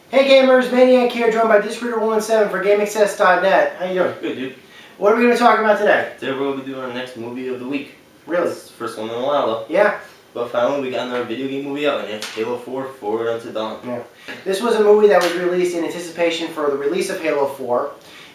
Hey gamers, Maniac here, joined by Discreeter117 for GameAccess.net. How you doing? Good, dude. What are we going to talk about today? Today we're going to be doing our next movie of the week. Really? This is the first one in a while, though. Yeah. But finally, we got another video game movie out, and it's Halo 4: Forward Unto Dawn. Yeah. This was a movie that was released in anticipation for the release of Halo 4.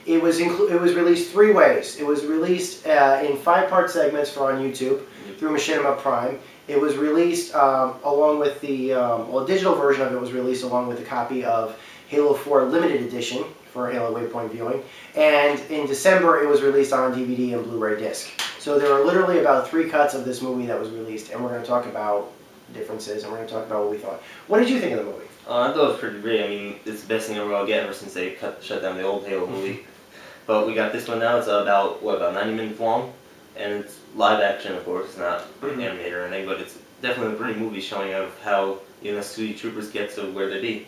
It was released three ways. It was released in 5-part segments for on YouTube through Machinima Prime. It was released along with the a digital version of it was released along with a copy of Halo 4 Limited Edition for Halo Waypoint viewing, and in December it was released on DVD and Blu-Ray Disc. So there are literally about 3 cuts of this movie that was released, and we're going to talk about differences, and we're going to talk about what we thought. What did you think of the movie? I thought it was pretty great. I mean, it's the best thing ever I'll get ever since they shut down the old Halo movie. But we got this one now. It's about 90 minutes long, and it's live action, of course. It's not animated or anything, but it's definitely a great movie showing of how UNSC troopers get to where they be.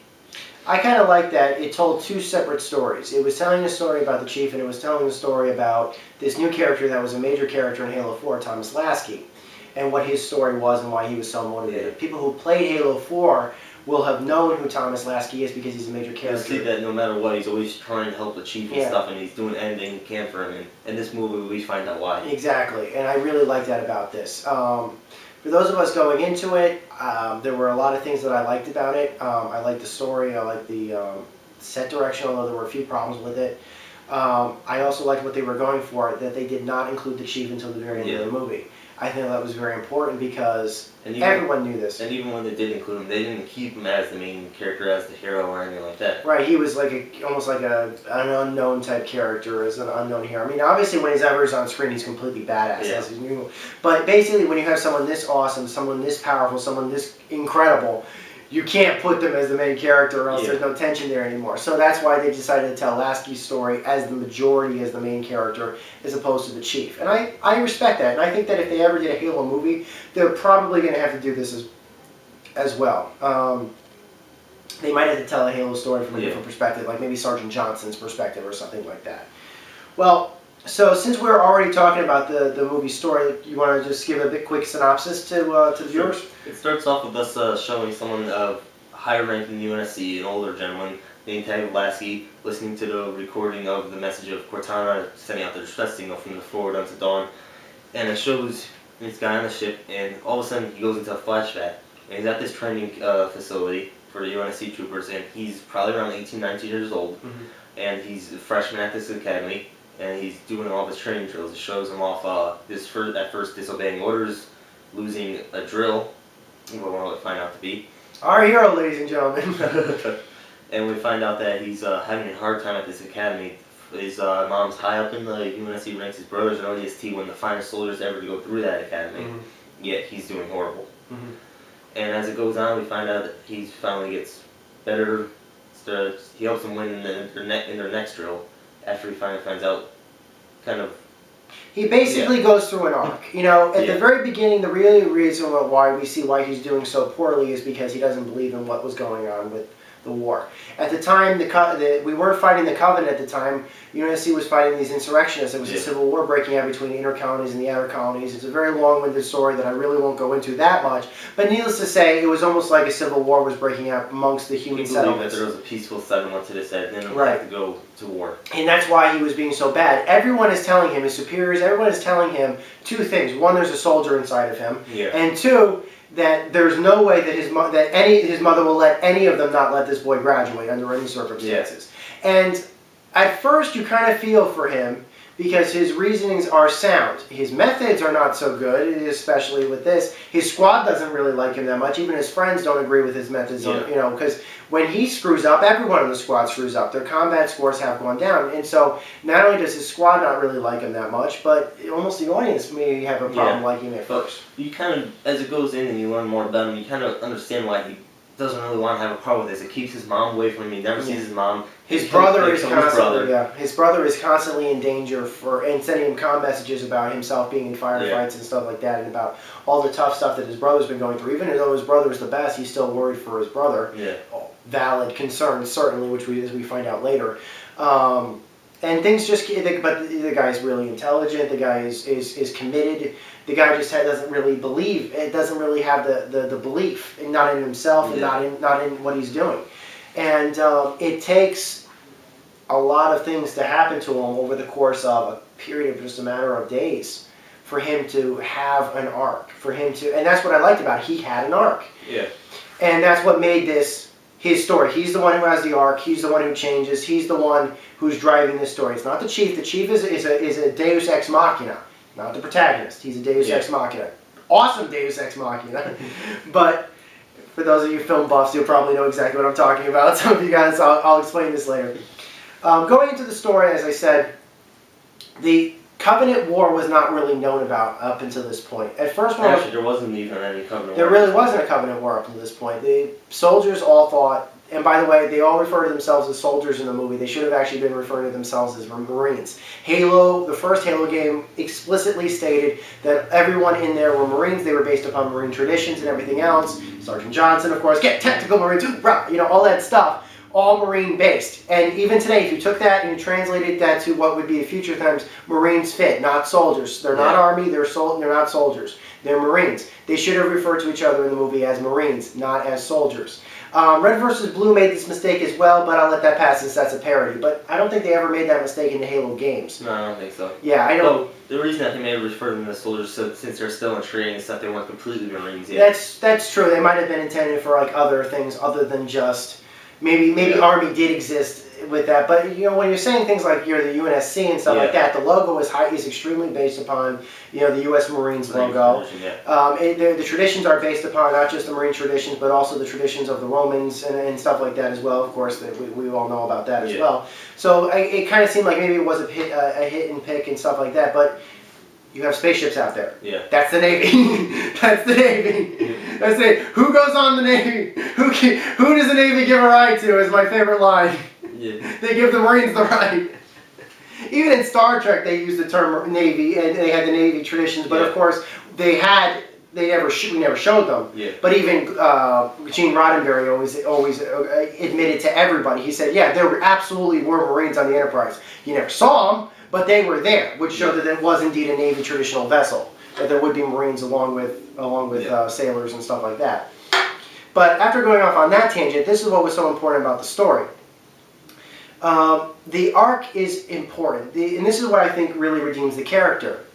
I kind of like that it told 2 separate stories. It was telling a story about the Chief, and it was telling a story about this new character that was a major character in Halo 4, Thomas Lasky, and what his story was and why he was so motivated. Yeah. People who played Halo 4 will have known who Thomas Lasky is because he's a major character. You see that no matter what, he's always trying to help the Chief and stuff, and he's doing anything he can for him. And in this movie, we find out why. Exactly, and I really like that about this. For those of us going into it, there were a lot of things that I liked about it. I liked the story, I liked the set direction, although there were a few problems with it. I also liked what they were going for, that they did not include the Chief until the very end of the movie. I think that was very important because everyone knew this. And even when they did include him, they didn't keep him as the main character, as the hero or anything like that. Right, he was like almost like an unknown type character, as an unknown hero. I mean, obviously when he's ever on screen, he's completely badass. Yeah. As he's new. But basically, when you have someone this awesome, someone this powerful, someone this incredible, you can't put them as the main character or else there's no tension there anymore. So that's why they decided to tell Lasky's story as the majority, as the main character, as opposed to the Chief. And I respect that. And I think that if they ever did a Halo movie, they're probably going to have to do this as well. They might have to tell a Halo story from a different perspective, like maybe Sergeant Johnson's perspective or something like that. Well, so since we're already talking about the movie story, you want to just give a bit quick synopsis to the viewers? Sure. It starts off with us showing someone of higher rank in the UNSC, an older gentleman named Lasky, listening to the recording of the message of Cortana sending out the distress signal from the Forward Unto Dawn, and it shows this guy on the ship, and all of a sudden he goes into a flashback, and he's at this training facility for the UNSC troopers, and he's probably around 18, 19 years old, and he's a freshman at this academy, and he's doing all his training drills. It shows him off at first disobeying orders, losing a drill, what we find out to be. Our hero, ladies and gentlemen. And we find out that he's having a hard time at this academy. His mom's high up in the UNSC ranks. His brother's an ODST, one of the finest soldiers ever to go through that academy. Yet he's doing horrible. And as it goes on, we find out that he finally gets better. He helps them win in their next drill. After he finally finds out, kind of. He basically goes through an arc. You know, at the very beginning, the real reason why he's doing so poorly is because he doesn't believe in what was going on with the war. At the time, we weren't fighting the Covenant at the time. UNSC was fighting these insurrectionists. It was a civil war breaking out between the inner colonies and the outer colonies. It's a very long-winded story that I really won't go into that much. But needless to say, it was almost like a civil war was breaking out amongst the human settlements. That there was a peaceful settlement to this end, and then have to go to war. And that's why he was being so bad. Everyone is telling him, his superiors, everyone is telling him 2 things. 1, there's a soldier inside of him. And 2, that there's no way that his mother will let any of them not let this boy graduate under any circumstances. And at first you kind of feel for him because his reasonings are sound. His methods are not so good, especially with this. His squad doesn't really like him that much. Even his friends don't agree with his methods, you know, because when he screws up, everyone in the squad screws up. Their combat scores have gone down. And so not only does his squad not really like him that much, but almost the audience may have a problem liking him at first. You kind of, as it goes in and you learn more about him, you kind of understand why he doesn't really want to have a problem with this. It keeps his mom away from him. He never sees his mom. His brother is constantly in danger and sending him comm messages about himself being in firefights and stuff like that, and about all the tough stuff that his brother's been going through. Even though his brother's the best, he's still worried for his brother. Valid concerns, certainly, which as we find out later. And things just, but the guy's really intelligent. The guy is committed. The guy just doesn't really believe. It doesn't really have the belief, and not in himself, and not in what he's doing. And it takes a lot of things to happen to him over the course of a period of just a matter of days for him to have an arc, and that's what I liked about it. He had an arc. Yeah. And that's what made this his story. He's the one who has the arc. He's the one who changes. He's the one who's driving this story. It's not the Chief. The Chief is a Deus Ex Machina, not the protagonist. He's a Deus Ex Machina. Awesome Deus Ex Machina. But for those of you film buffs, you'll probably know exactly what I'm talking about. Some of you guys, I'll explain this later. Going into the story, as I said, the Covenant War was not really known about up until this point. At first, actually, there wasn't even any Covenant War. There really wasn't a Covenant War up until this point. The soldiers all thought, and by the way, they all refer to themselves as soldiers in the movie. They should have actually been referring to themselves as Marines. Halo, the first Halo game, explicitly stated that everyone in there were Marines. They were based upon Marine traditions and everything else. Sergeant Johnson, of course, get tactical Marines, hoorah! You know, all that stuff. All Marine-based. And even today, if you took that and you translated that to what would be the future times, Marines fit, not soldiers. They're not Army, they're not soldiers. They're Marines. They should have referred to each other in the movie as Marines, not as soldiers. Red vs. Blue made this mistake as well, but I'll let that pass since that's a parody. But I don't think they ever made that mistake in the Halo games. No, I don't think so. Yeah, I don't. Well, the reason I think they refer to them as soldiers, so since they're still in training and stuff, they weren't completely Marines yet. That's true. They might have been intended for like other things other than just... Maybe Army did exist with that, but you know when you're saying things like you're the UNSC and stuff like that, the logo is extremely based upon the U.S. Marines logo. The traditions are based upon not just the Marine traditions, but also the traditions of the Romans and stuff like that as well. Of course, we all know about that as well. So it kind of seemed like maybe it was a hit and pick and stuff like that, but. You have spaceships out there. Yeah. That's the Navy. That's the Navy. That's it. Who goes on the Navy? Who does the Navy give a ride to is my favorite line. Yeah. They give the Marines the ride. Even in Star Trek, they use the term Navy, and they had the Navy traditions, but of course, we never showed them. Yeah. But even Gene Roddenberry always admitted to everybody. He said, yeah, there absolutely were Marines on the Enterprise. You never saw them, but they were there, which showed that it was indeed a Navy traditional vessel. That there would be Marines along with sailors and stuff like that. But after going off on that tangent, this is what was so important about the story. The arc is important, and this is what I think really redeems the character.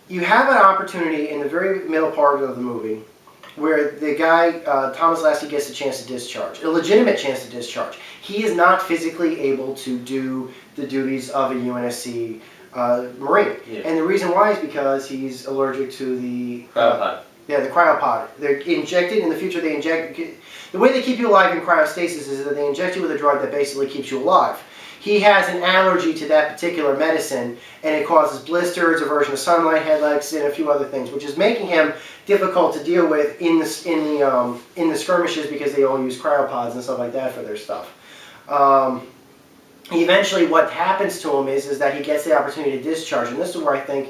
You have an opportunity in the very middle part of the movie where the guy, Thomas Lasky, gets a chance to discharge, a legitimate chance to discharge. He is not physically able to do the duties of a UNSC Marine. Yeah. And the reason why is because he's allergic to the... cryopod. The cryopod. They're injected, in the future they inject... The way they keep you alive in cryostasis is that they inject you with a drug that basically keeps you alive. He has an allergy to that particular medicine, and it causes blisters, aversion to sunlight, headaches, and a few other things, which is making him difficult to deal with in the skirmishes because they all use cryopods and stuff like that for their stuff. Eventually, what happens to him is that he gets the opportunity to discharge, and this is where I think,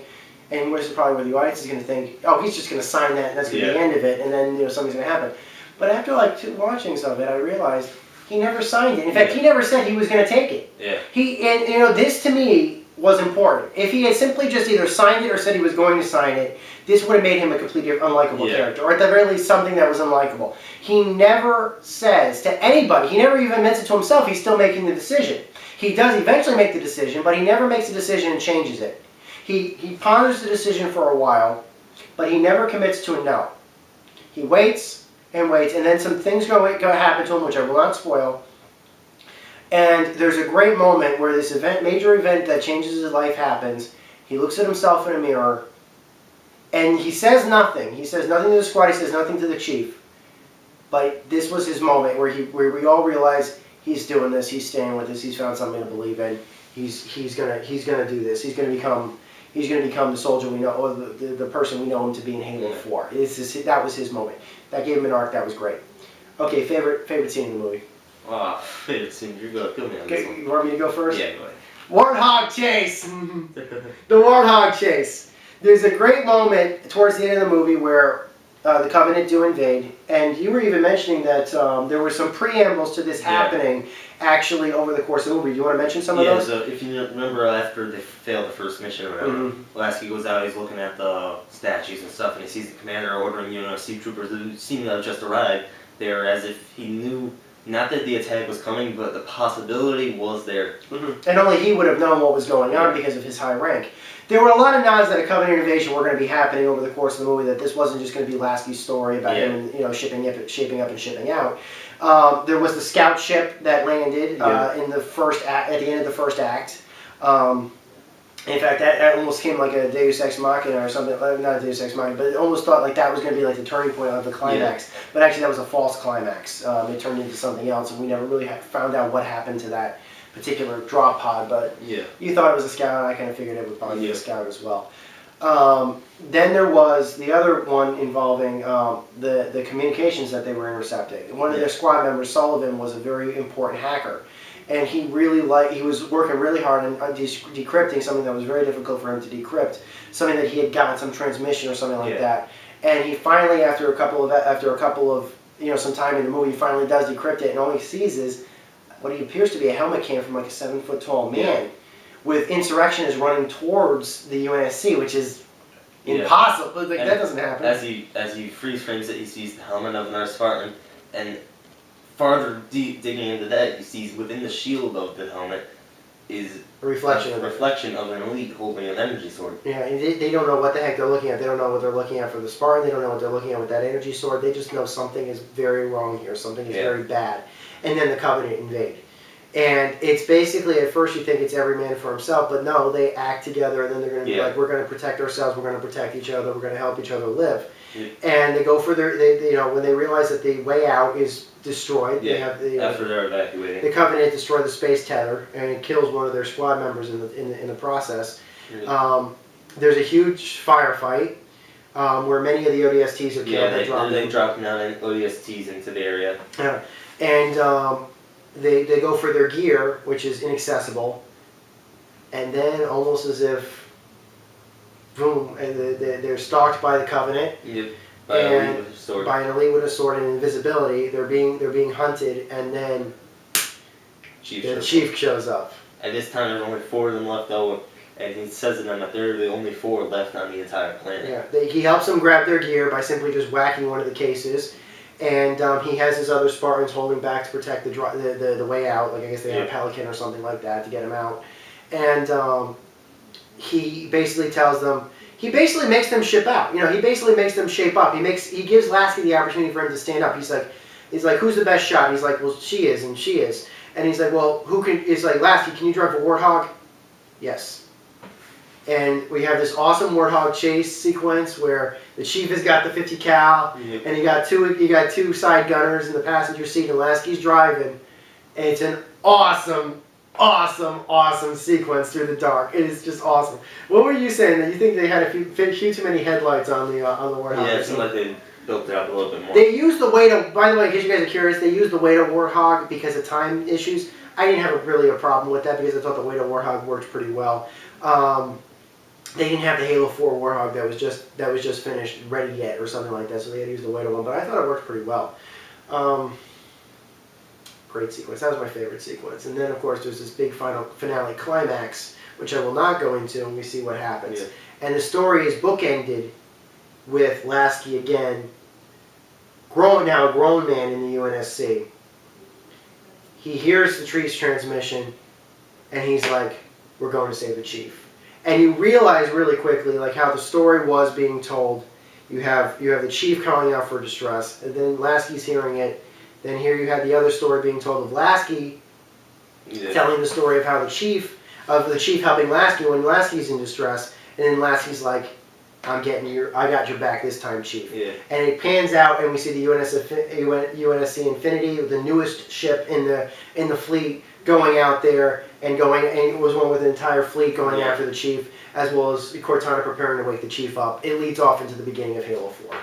and this is probably where the audience is going to think, oh, he's just going to sign that, and that's going to be the end of it, and then something's going to happen. But after like 2 watchings of it, I realized. He never signed it. In fact, he never said he was going to take it. Yeah. This to me was important. If he had simply just either signed it or said he was going to sign it, this would have made him a completely unlikable character, or at the very least something that was unlikable. He never says to anybody, he never even admits it to himself, he's still making the decision. He does eventually make the decision, but he never makes the decision and changes it. He ponders the decision for a while, but he never commits to a no. He waits and waits, and then some things go happen to him, which I will not spoil. And there's a great moment where this major event that changes his life happens. He looks at himself in a mirror, and he says nothing. He says nothing to the squad. He says nothing to the chief. But this was his moment where we all realize he's doing this. He's staying with this. He's found something to believe in. He's gonna do this. He's gonna become the soldier we know, or the person we know him to be in Halo 4. That was his moment. That gave him an arc. That was great. Okay, favorite scene in the movie. Favorite scene. You're gonna kill me on this one. You want me to go first? Yeah, go ahead. Warthog chase. The Warthog chase. There's a great moment towards the end of the movie where the Covenant do invade, and you were even mentioning that there were some preambles to this happening actually over the course of the movie. Do you want to mention some of those? Yeah, so if you remember after they failed the first mission or whatever, Lasky goes out, he's looking at the statues and stuff, and he sees the commander ordering UNSC troopers who seem to have just arrived there as if he knew not that the attack was coming, but the possibility was there. Mm-hmm. And only he would have known what was going on because of his high rank. There were a lot of nods that a Covenant invasion were going to be happening over the course of the movie, that this wasn't just going to be Lasky's story about him, shaping up and shipping out. There was the scout ship that landed in the first act, at the end of the first act. In fact, that almost came like a Deus Ex Machina or something. Not a Deus Ex Machina, but it almost thought like that was going to be like the turning point of the climax. Yeah. But actually, that was a false climax. It turned into something else, and we never really found out what happened to that particular drop pod. But you thought it was a scout, and I kind of figured it would probably be a scout as well. Then there was the other one involving the communications that they were intercepting. One of their squad members, Sullivan, was a very important hacker. And he was working really hard on decrypting something that was very difficult for him to decrypt, something that he had gotten some transmission or something like that. And he finally, after a couple of some time in the movie, he finally does decrypt it, and all he sees is what he appears to be a helmet cam from like a 7-foot tall man, with insurrectionists running towards the UNSC, which is impossible. Like, that doesn't happen. As he freeze frames it, he sees the helmet of another Spartan, and farther digging into that, he sees within the shield of the helmet is a reflection of an elite holding an energy sword. Yeah, and they don't know what the heck they're looking at. They don't know what they're looking at for the Spartan. They don't know what they're looking at with that energy sword. They just know something is very wrong here. Something is very bad. And then the Covenant invade. And it's basically, at first you think it's every man for himself, but no, they act together, and then they're going to be like, we're going to protect ourselves, we're going to protect each other, we're going to help each other live. And they go for when they realize that the way out is destroyed. They have after they're evacuating. The Covenant destroy the space tether, and it kills one of their squad members in the process. There's a huge firefight where many of the ODSTs are killed. They drop down ODSTs into the area. And they go for their gear, which is inaccessible, and then almost as if boom, and they're stalked by the Covenant. By an elite with a sword and invisibility. They're being hunted, and then the chief shows up. At this time, there's only 4 of them left over, and he says to them that they're the only 4 left on the entire planet. Yeah, he helps them grab their gear by simply just whacking one of the cases, and he has his other Spartans holding back to protect the way out. Like I guess they have a Pelican or something like that to get him out, and he basically tells them. He basically makes them ship out. He basically makes them shape up. He gives Lasky the opportunity for him to stand up. He's like, who's the best shot? He's like, well, she is, and she is. And he's like, well, who can? He's like, Lasky, can you drive a Warthog? Yes. And we have this awesome Warthog chase sequence where the chief has got the 50 cal, and you got two side gunners in the passenger seat, and Lasky's driving, and it's an awesome sequence through the dark. It is just awesome. What were you saying? That you think they had a few too many headlights on the Warthog? Yeah, it seemed like they built it up a little bit more. They used the weight of, by the way, in case you guys are curious, they used the weight of Warthog because of time issues. I didn't have really a problem with that because I thought the weight of Warthog worked pretty well. They didn't have the Halo 4 Warthog that was just finished, ready yet, or something like that, so they had to use the weight of one. But I thought it worked pretty well. Great sequence. That was my favorite sequence. And then, of course, there's this big finale climax, which I will not go into, and we see what happens. Yeah. And the story is bookended with Lasky again, now a grown man in the UNSC. He hears the tree's transmission, and he's like, we're going to save the chief. And you realize really quickly like how the story was being told. You have the chief calling out for distress, and then Lasky's hearing it. Then here you had the other story being told of Lasky, telling the story of how the chief helping Lasky when Lasky's in distress, and then Lasky's like, I got your back this time, Chief. Yeah. And it pans out, and we see the UNSC Infinity, the newest ship in the fleet, going out there and it was one with an entire fleet going after the Chief, as well as Cortana preparing to wake the Chief up. It leads off into the beginning of Halo 4.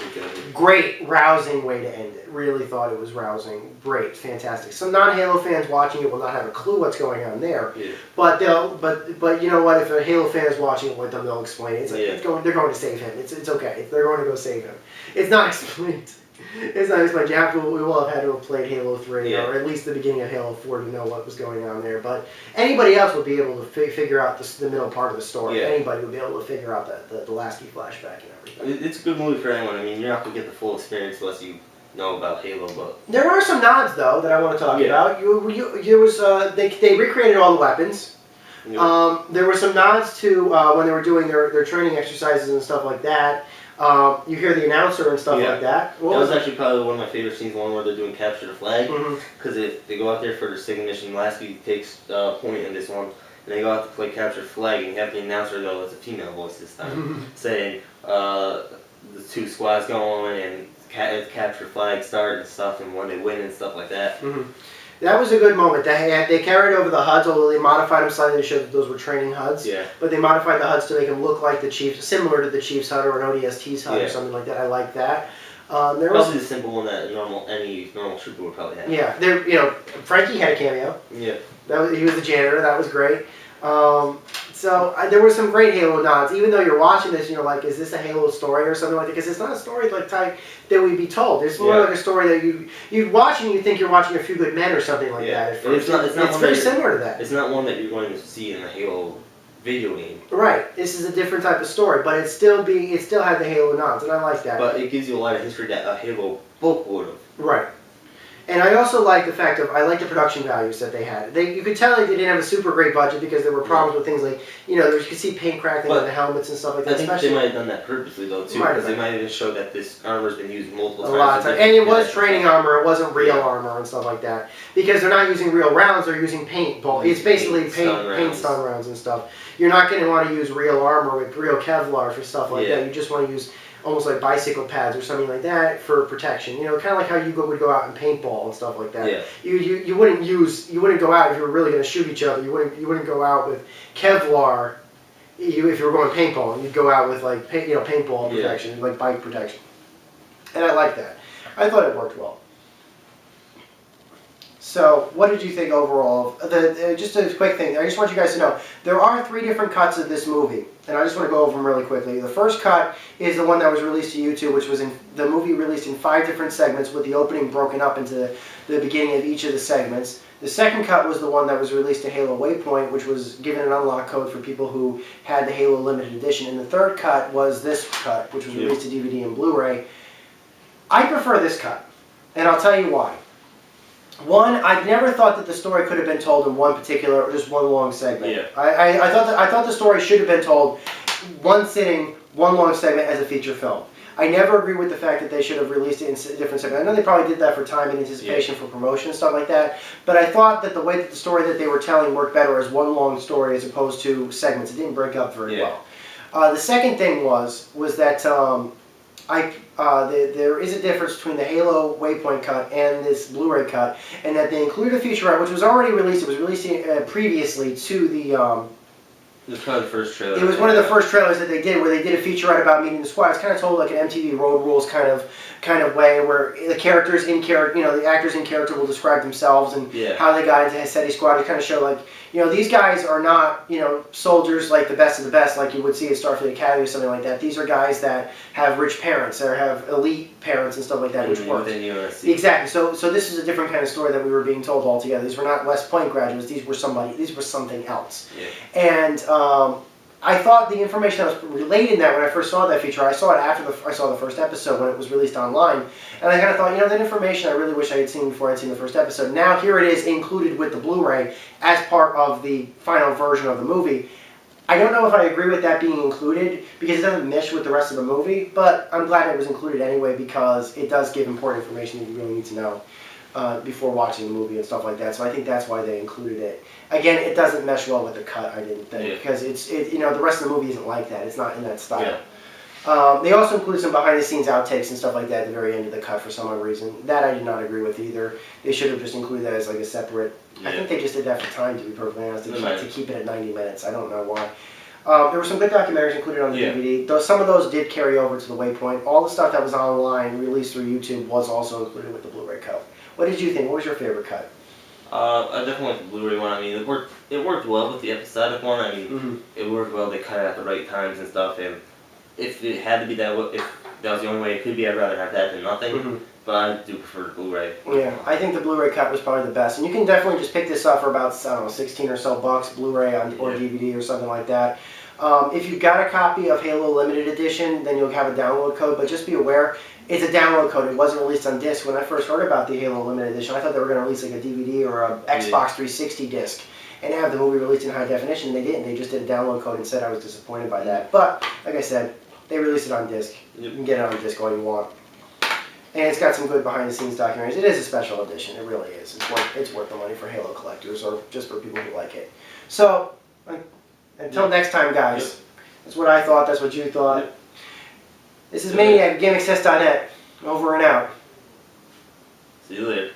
Great, rousing way to end it. Really thought it was rousing. Great, fantastic. Some non-Halo fans watching it will not have a clue what's going on there. Yeah. But you know what? If a Halo fan is watching it with them, they'll explain it. They're going to save him. It's okay. They're going to go save him. It's not explained. It's not explained. We will have had to have played Halo 3 or at least the beginning of Halo 4 to know what was going on there. But anybody else would be able to figure out the middle part of the story. Yeah. Anybody would be able to figure out the Lasky flashback and everything. It's a good movie for anyone. I mean, you're not going to get the full experience unless you know about Halo, but there are some nods though that I want to talk about. There was they recreated all the weapons. yeah. There were some nods to when they were doing their training exercises and stuff like that. You hear the announcer and stuff like that. That was actually probably one of my favorite scenes, one where they're doing capture the flag. Because they go out there for their second mission. Lasky takes point in this one, and they go out to play capture the flag, and you have the announcer, though, it's a female voice this time, saying the two squads go on and capture flag start and stuff, and when they win and stuff like that. That was a good moment. They carried over the HUDs, although they modified them slightly to show that those were training HUDs. Yeah. But they modified the HUDs to make them look like the Chiefs, similar to the Chiefs HUD or an ODST's HUD or something like that. I like that. There was probably the simple one that any normal trooper would probably have. Yeah, Frankie had a cameo. Yeah. He was the janitor. That was great. So there were some great Halo nods. Even though you're watching this, you're like, is this a Halo story or something like that? Because it's not a story like type that we'd be told. It's more like a story that you'd watch and you think you're watching A Few Good Men or something like that. It's very similar to that. It's not one that you're going to see in a Halo video game. Right. This is a different type of story, but it still had the Halo nods, and I like that. But it gives you a lot of history that a Halo book would have. Right. And I also like the fact I like the production values that they had. You could tell they didn't have a super great budget because there were problems with things like, you could see paint cracking on the helmets and stuff like that. I think they might have done that purposely though too, because they might even show that this armor's been used multiple times. A lot of times. And it was training armor, it wasn't real armor and stuff like that. Because they're not using real rounds, they're using paintball. It's basically paint stun rounds and stuff. You're not going to want to use real armor with real Kevlar for stuff like that. You just want to use almost like bicycle pads or something like that for protection. You know, kind of like how you would go out and paintball and stuff like that. Yeah. You wouldn't go out if you were really going to shoot each other. You wouldn't go out with Kevlar if you were going paintball. You'd go out with like paintball protection, like bike protection. And I like that. I thought it worked well. So, what did you think overall? Just a quick thing. I just want you guys to know, there are 3 different cuts of this movie, and I just want to go over them really quickly. The first cut is the one that was released to YouTube, which was the movie released in 5 different segments with the opening broken up into the beginning of each of the segments. The second cut was the one that was released to Halo Waypoint, which was given an unlock code for people who had the Halo Limited Edition. And the third cut was this cut, which was released to DVD and Blu-ray. I prefer this cut, and I'll tell you why. One, I never thought that the story could have been told in one particular, or just one long segment. Yeah. I thought the story should have been told one sitting, one long segment as a feature film. I never agree with the fact that they should have released it in different segments. I know they probably did that for time and anticipation for promotion and stuff like that, but I thought that the way that the story that they were telling worked better as one long story as opposed to segments. It didn't break up very well. The second thing was that there is a difference between the Halo Waypoint cut and this Blu-ray cut, and that they included a featurette which was already released. It was released previously to the. It was probably the first trailer. It was one of the first trailers that they did, where they did a featurette about meeting the squad. It's kind of told like an MTV Road Rules kind of way, where the characters in character, the actors in character will describe themselves and how they got into Hesedi Squad. To kind of show like, these guys are not, soldiers like the best of the best, like you would see at Starfleet Academy or something like that. These are guys that have rich parents, or have elite parents and stuff like that, which works. Exactly. So this is a different kind of story that we were being told altogether. These were not West Point graduates. These were something else. Yeah. And I thought the information that was relayed in that when I first saw that feature, I saw it after I saw the first episode when it was released online, and I kind of thought, that information I really wish I had seen before I'd seen the first episode. Now here it is included with the Blu-ray as part of the final version of the movie. I don't know if I agree with that being included because it doesn't mesh with the rest of the movie, but I'm glad it was included anyway because it does give important information that you really need to know before watching the movie and stuff like that. So I think that's why they included it. Again, it doesn't mesh well with the cut, I didn't think, because the rest of the movie isn't like that. It's not in that style. Yeah. They also include some behind-the-scenes outtakes and stuff like that at the very end of the cut for some odd reason. That I did not agree with either. They should have just included that as like a separate. Yeah. I think they just did that for time, to be perfectly honest, to keep it at 90 minutes. I don't know why. There were some good documentaries included on the DVD. Though some of those did carry over to the Waypoint. All the stuff that was online, released through YouTube, was also included with the Blu-ray cut. What did you think? What was your favorite cut? I definitely like the Blu-ray one. I mean, it worked well with the episodic one. I mean, it worked well. They cut it at the right times and stuff. And if it had to be that, if that was the only way it could be, I'd rather have that than nothing. But I do prefer the Blu-ray. Yeah, I think the Blu-ray cut was probably the best. And you can definitely just pick this up for about, I don't know, 16 or so bucks, Blu-ray or DVD or something like that. If you've got a copy of Halo Limited Edition, then you'll have a download code, but just be aware, It's a download code. It wasn't released on disc. When I first heard about the Halo limited edition, I thought they were going to release like a DVD or a Xbox 360 disc and have the movie released in high definition. They didn't. They just did a download code and said I was disappointed by that. But like I said, they released it on disc. You can get it on disc all you want. And it's got some good behind-the-scenes documentaries. It is a special edition. It really is. It's worth the money for Halo collectors or just for people who like it. So, until next time, guys. That's what I thought. That's what you thought. This is Maniac, GameAccess.net. Over and out. See you later.